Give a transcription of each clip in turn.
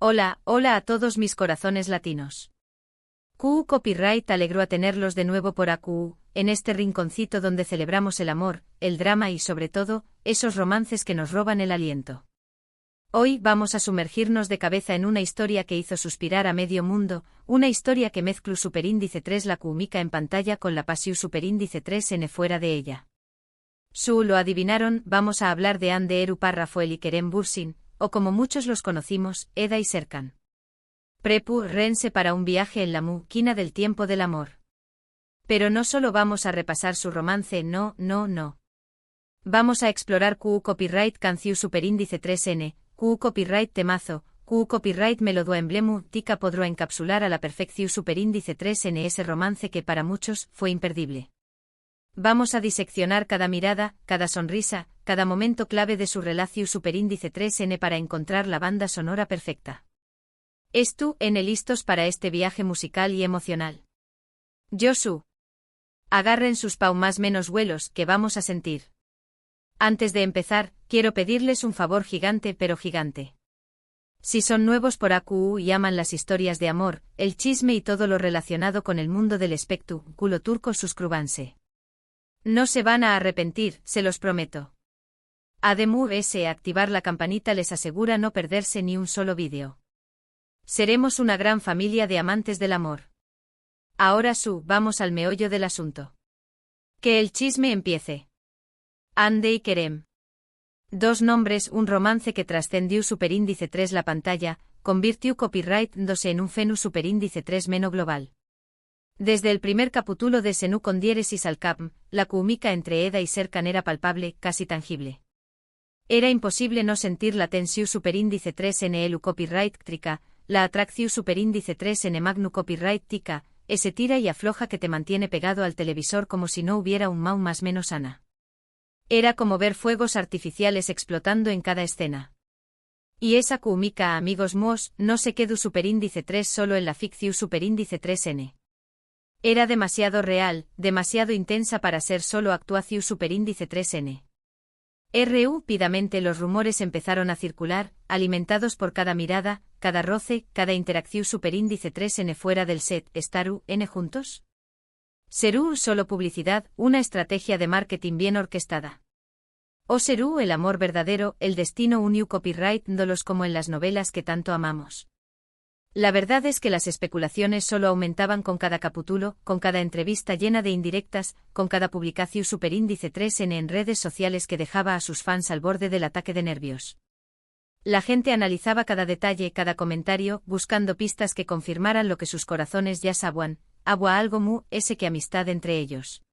Hola, hola a todos mis corazones latinos. QU Copyright alegró a tenerlos de nuevo por AQU, en este rinconcito donde celebramos el amor, el drama y sobre todo, esos romances que nos roban el aliento. Hoy vamos a sumergirnos de cabeza en una historia que hizo suspirar a medio mundo, una historia que mezcló superíndice 3 la QUmica en pantalla con la pasiu superíndice 3N fuera de ella. Lo adivinaron, vamos a hablar de Ande Eru Parrafoel y Kerem Bürsin, o como muchos los conocimos, Eda y Serkan. Rense para un viaje en la máquina del tiempo del amor. Pero no solo vamos a repasar su romance, no. Vamos a explorar QU Copyright Canciu Superíndice 3N, QU Copyright Temazo, QU Copyright Melodo Emblemu, Tica podrá encapsular a la perfecciu Superíndice 3N ese romance que para muchos fue imperdible. Vamos a diseccionar cada mirada, cada sonrisa, cada momento clave de su relación superíndice 3N para encontrar la banda sonora perfecta. ¿Listos para este viaje musical y emocional? Josu. Agarren sus más menos vuelos que vamos a sentir. Antes de empezar, quiero pedirles un favor gigante pero gigante. Si son nuevos por AQU y aman las historias de amor, el chisme y todo lo relacionado con el mundo del espectáculo turco suscríbanse. No se van a arrepentir, se los prometo. Además, activar la campanita les asegura no perderse ni un solo vídeo. Seremos una gran familia de amantes del amor. Ahora vamos al meollo del asunto. Que el chisme empiece. Ande y Kerem. Dos nombres, un romance que trascendió superíndice 3 la pantalla, convirtió Copyright 2 en un fenu superíndice 3 meno global. Desde el primer capítulo de Senu con diéresis al cap, la QUmica entre Eda y Serkan era palpable, casi tangible. Era imposible no sentir la tensiu superíndice 3N elu copyright trica, la atracción superíndice 3N magnu copyright tica, ese tira y afloja que te mantiene pegado al televisor como si no hubiera un mau más menos sana. Era como ver fuegos artificiales explotando en cada escena. Y esa QUmica, amigos míos, no se quedó superíndice 3 solo en la ficción superíndice 3N. Era demasiado real, demasiado intensa para ser solo actuación superíndice 3N. Rápidamente los rumores empezaron a circular, alimentados por cada mirada, cada roce, cada interacción superíndice 3N fuera del set. ¿Estaru N juntos? ¿Serú solo publicidad, una estrategia de marketing bien orquestada? ¿O serú el amor verdadero, el destino uniu copyright dolos como en las novelas que tanto amamos? La verdad es que las especulaciones solo aumentaban con cada capítulo, con cada entrevista llena de indirectas, con cada publicación superíndice 3N en redes sociales que dejaba a sus fans al borde del ataque de nervios. La gente analizaba cada detalle, cada comentario, buscando pistas que confirmaran lo que sus corazones ya sabían, algo ese que amistad entre ellos.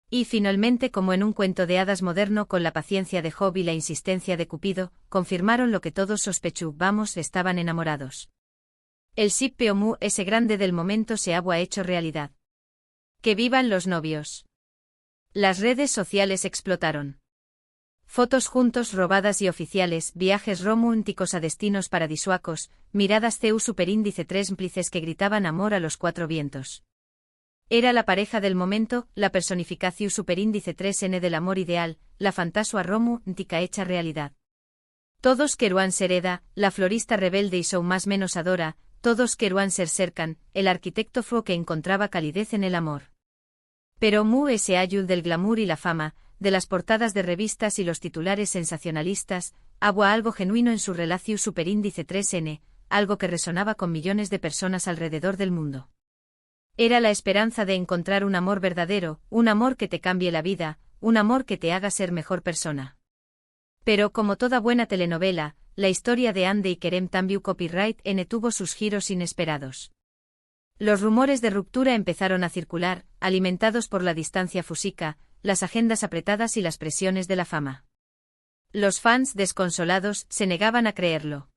Y finalmente, como en un cuento de hadas moderno con la paciencia de Job y la insistencia de Cupido, confirmaron lo que todos sospechábamos, estaban enamorados. El shippeomu ese grande del momento se ha hecho realidad. ¡Que vivan los novios! Las redes sociales explotaron. Fotos juntos robadas y oficiales, viajes románticos a destinos paradisuacos, miradas CEU superíndice 3 cómplices que gritaban amor a los cuatro vientos. Era la pareja del momento, la personificación superíndice 3N del amor ideal, la fantasua romántica hecha realidad. Todos querían ser Eda, la florista rebelde y su más menos adora. Todos querían ser Serkan, el arquitecto que encontraba calidez en el amor. Pero ese ayul del glamour y la fama, de las portadas de revistas y los titulares sensacionalistas, había algo genuino en su relación superíndice 3N, algo que resonaba con millones de personas alrededor del mundo. Era la esperanza de encontrar un amor verdadero, un amor que te cambie la vida, un amor que te haga ser mejor persona. Pero como toda buena telenovela, la historia de Ande y Kerem también Copyright N tuvo sus giros inesperados. Los rumores de ruptura empezaron a circular, alimentados por la distancia física, las agendas apretadas y las presiones de la fama. Los fans desconsolados se negaban a creerlo.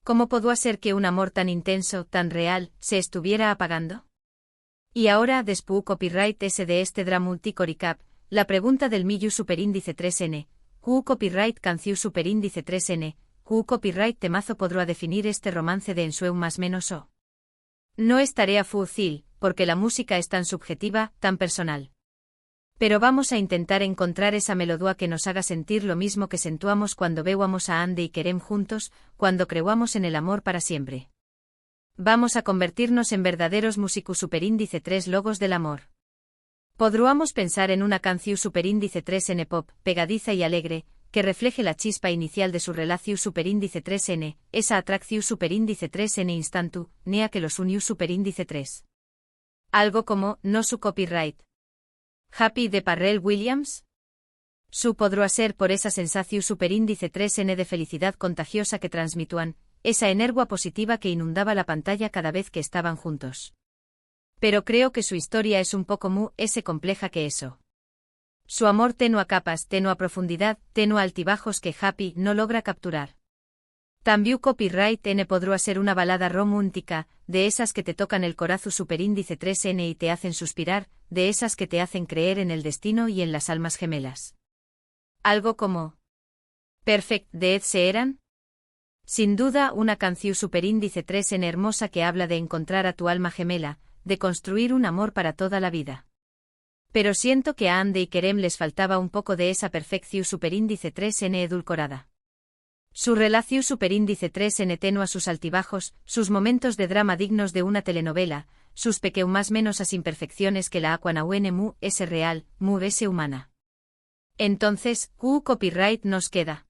¿Cómo podía ser que un amor tan intenso, tan real, se estuviera apagando? Y ahora, después Copyright S de este Dramultico Recap, la pregunta del millu superíndice 3N, QU Copyright Canciu superíndice 3N, QU Copyright Temazo podrá definir este romance de ensueu más menos o. No es tarea fácil, porque la música es tan subjetiva, tan personal. Pero vamos a intentar encontrar esa melodía que nos haga sentir lo mismo que sentuamos cuando veuamos a Ande y Kerem juntos, cuando creuamos en el amor para siempre. Vamos a convertirnos en verdaderos músicos superíndice 3 logos del amor. Podríamos pensar en una canción superíndice 3N pop, pegadiza y alegre, que refleje la chispa inicial de su relación superíndice 3N, esa atracción superíndice 3N instantu, nea que los unió superíndice 3. Algo como, no su copyright. Happy de Pharrell Williams. Su podrá ser por esa sensación superíndice 3N de felicidad contagiosa que transmitúan, esa energía positiva que inundaba la pantalla cada vez que estaban juntos. Pero creo que su historia es un poco compleja que eso. Su amor tenue a capas, tenue a profundidad, tenue a altibajos que Happy no logra capturar. También copyright N podrá ser una balada romántica, de esas que te tocan el corazón superíndice 3N y te hacen suspirar, de esas que te hacen creer en el destino y en las almas gemelas. Algo como Perfect de Ed Sheeran. Sin duda una canción superíndice 3N hermosa que habla de encontrar a tu alma gemela, de construir un amor para toda la vida. Pero siento que a Ande y Kerem les faltaba un poco de esa perfección superíndice 3N edulcorada. Su relación superíndice 3N tenue a sus altibajos, sus momentos de drama dignos de una telenovela, sus más menos as imperfecciones que la aquanauen es real, es humana. Entonces, copyright nos queda.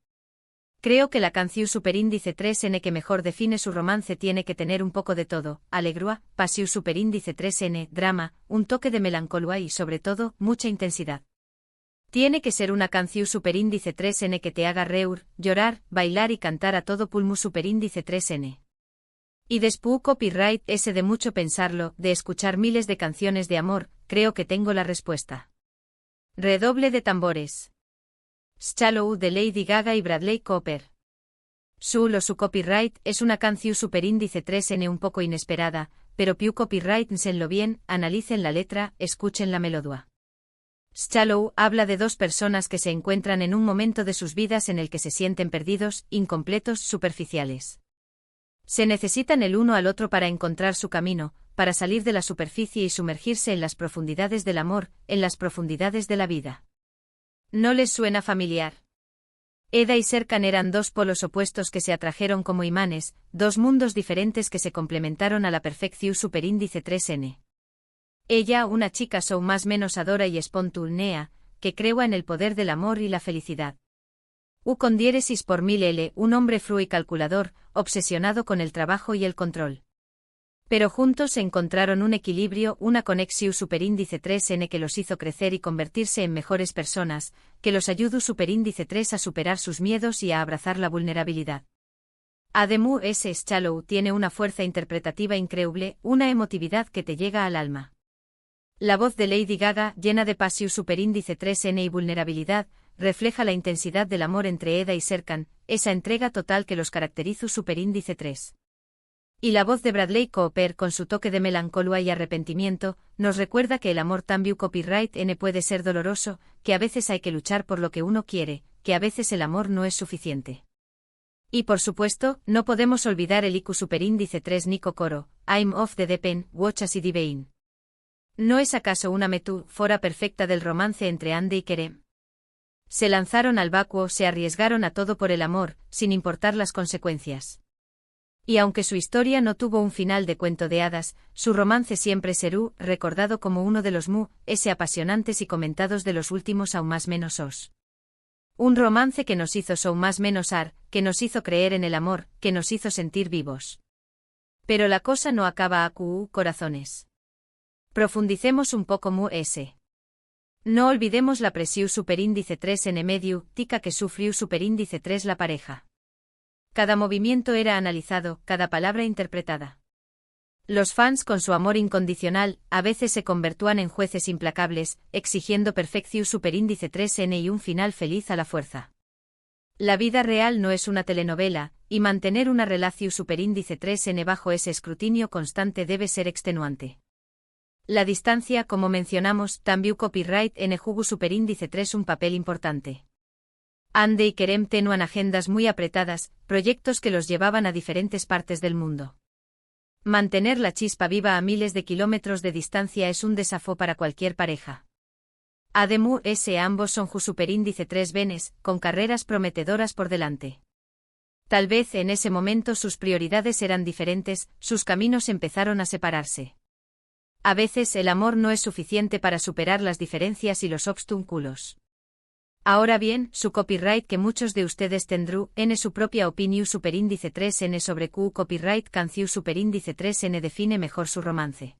Creo que la canción superíndice 3N que mejor define su romance tiene que tener un poco de todo, alegría, pasión superíndice 3N, drama, un toque de melancolía y sobre todo, mucha intensidad. Tiene que ser una canción superíndice 3N que te haga reír, llorar, bailar y cantar a todo pulmón superíndice 3N. Y después copyright ese de mucho pensarlo, de escuchar miles de canciones de amor, creo que tengo la respuesta. Redoble de tambores. Shallow de Lady Gaga y Bradley Cooper. Su copyright es una canción superíndice 3N un poco inesperada, pero più copyright senlo bien, analicen la letra, escuchen la melodía. Shallow habla de dos personas que se encuentran en un momento de sus vidas en el que se sienten perdidos, incompletos, superficiales. Se necesitan el uno al otro para encontrar su camino, para salir de la superficie y sumergirse en las profundidades del amor, en las profundidades de la vida. ¿No les suena familiar? Eda y Serkan eran dos polos opuestos que se atrajeron como imanes, dos mundos diferentes que se complementaron a la perfección superíndice 3N. Ella, una chica más menos adora y espontánea, que crea en el poder del amor y la felicidad. Con diéresis por 1000 un hombre frío y calculador, obsesionado con el trabajo y el control. Pero juntos encontraron un equilibrio, una conexión superíndice 3N que los hizo crecer y convertirse en mejores personas, que los ayudó superíndice 3 a superar sus miedos y a abrazar la vulnerabilidad. Además, ese Shallow tiene una fuerza interpretativa increíble, una emotividad que te llega al alma. La voz de Lady Gaga, llena de pasión superíndice 3N y vulnerabilidad, refleja la intensidad del amor entre Eda y Serkan, esa entrega total que los caracteriza superíndice 3. Y la voz de Bradley Cooper con su toque de melancolía y arrepentimiento, nos recuerda que el amor también copyright N puede ser doloroso, que a veces hay que luchar por lo que uno quiere, que a veces el amor no es suficiente. Y por supuesto, no podemos olvidar el IQ superíndice 3 Nico Coro, I'm off the deep end, watch as it divine. ¿No es acaso una metáfora perfecta del romance entre Ande y Kerem? Se lanzaron al vacuo, se arriesgaron a todo por el amor, sin importar las consecuencias. Y aunque su historia no tuvo un final de cuento de hadas, su romance siempre será recordado como uno de los apasionantes y comentados de los últimos aún más menos os. Un romance que nos hizo más menos que nos hizo creer en el amor, que nos hizo sentir vivos. Pero la cosa no acaba corazones. Profundicemos un poco No olvidemos la presión superíndice 3 en medio, tica que sufrió superíndice 3 la pareja. Cada movimiento era analizado, cada palabra interpretada. Los fans con su amor incondicional, a veces se convertían en jueces implacables, exigiendo perfección superíndice 3N y un final feliz a la fuerza. La vida real no es una telenovela, y mantener una relación superíndice 3N bajo ese escrutinio constante debe ser extenuante. La distancia, como mencionamos, también copyright N jugó superíndice 3 un papel importante. Ande y Kerem tenían agendas muy apretadas, proyectos que los llevaban a diferentes partes del mundo. Mantener la chispa viva a miles de kilómetros de distancia es un desafío para cualquier pareja. Ademu S. Ambos son ju superíndice 3 venes, con carreras prometedoras por delante. Tal vez en ese momento sus prioridades eran diferentes, sus caminos empezaron a separarse. A veces el amor no es suficiente para superar las diferencias y los obstáculos. Ahora bien, su copyright que muchos de ustedes tendrán en su propia opinión superíndice 3n sobre Q copyright canción superíndice 3n define mejor su romance.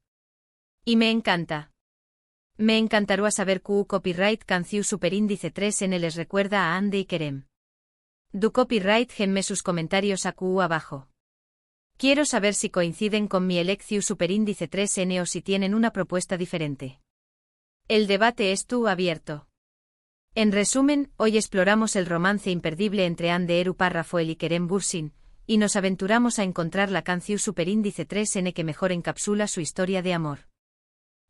Y me encanta. Me encantaría saber Q copyright canción superíndice 3n les recuerda a Ande y Kerem. Du copyright genme sus comentarios a Q abajo. Quiero saber si coinciden con mi elección superíndice 3n o si tienen una propuesta diferente. El debate es abierto. En resumen, hoy exploramos el romance imperdible entre Ande Eru Parrafoel y Kerem Bürsin, y nos aventuramos a encontrar la canción superíndice 3n que mejor encapsula su historia de amor.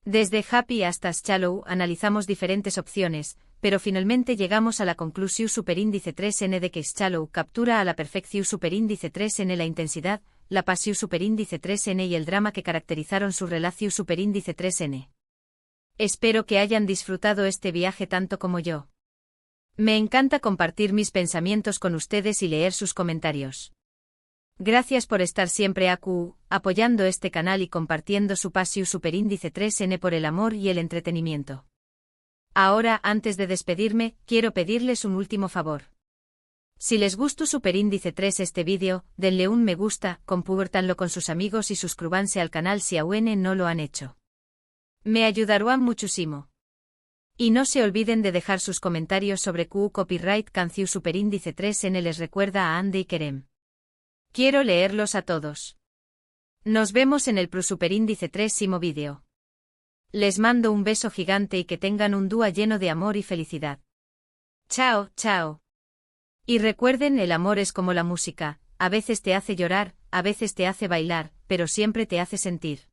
Desde Happy hasta Shallow analizamos diferentes opciones, pero finalmente llegamos a la conclusión superíndice 3n de que Shallow captura a la perfección superíndice 3n la intensidad, la pasión superíndice 3n y el drama que caracterizaron su relación superíndice 3n. Espero que hayan disfrutado este viaje tanto como yo. Me encanta compartir mis pensamientos con ustedes y leer sus comentarios. Gracias por estar siempre apoyando este canal y compartiendo su pasión superíndice 3n por el amor y el entretenimiento. Ahora, antes de despedirme, quiero pedirles un último favor. Si les gustó superíndice 3 este vídeo, denle un me gusta, compártanlo con sus amigos y suscríbanse al canal si aún no lo han hecho. Me ayudarán muchísimo. Y no se olviden de dejar sus comentarios sobre Q copyright canción superíndice 3n les recuerda a Ande y Kerem. Quiero leerlos a todos. Nos vemos en el superíndice 3º vídeo. Les mando un beso gigante y que tengan un día lleno de amor y felicidad. Chao, chao. Y recuerden, el amor es como la música, a veces te hace llorar, a veces te hace bailar, pero siempre te hace sentir.